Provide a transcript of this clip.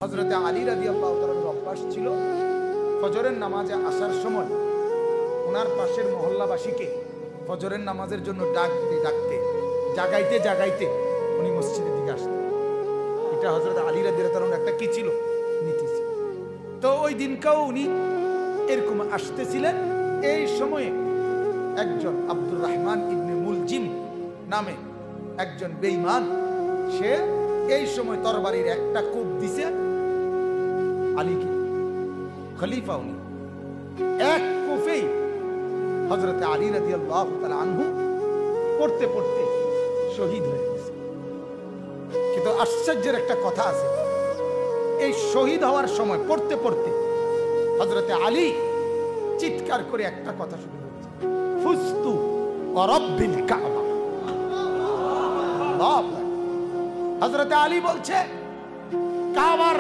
হযরতে আলী রাদিয়াল্লাহু তাআলার অভ্যাস ছিল ফজরের নামাজে আসার সময় ওনার পাশের মহল্লাবাসীকে ফজরের নামাজের জন্য ডাকতে জাগাইতে জাগাইতে উনি মসজিদের দিকে আসতেন। এটা হযরত আলী রাদিয়াল্লাহু তাআলার একটা কি ছিল, নীতি ছিল। তো ওই দিনকাও উনি এরকম আসতেছিলেন। এই সময়ে একজন আব্দুর রহমান ইবনে মুলজিম নামে একজন বেঈমান, সে এই সময় তরবারির একটা কোপ দিছে আলীকে, খলিফা উনি, এক কোপেই হযরতে আলী রাদিয়াল্লাহু তাআলা আনহু পড়তে পড়তে শহীদ হয়ে গেছে। কিন্তু আশ্চর্যের একটা কথা আছে, এই শহীদ হওয়ার সময় পড়তে পড়তে হযরতে আলী চিৎকার করে একটা কথা শুনে বলছে, ফুস্তু ওয়া রাব্বিল কাবা। হযরতে আলী বলছে, কাবার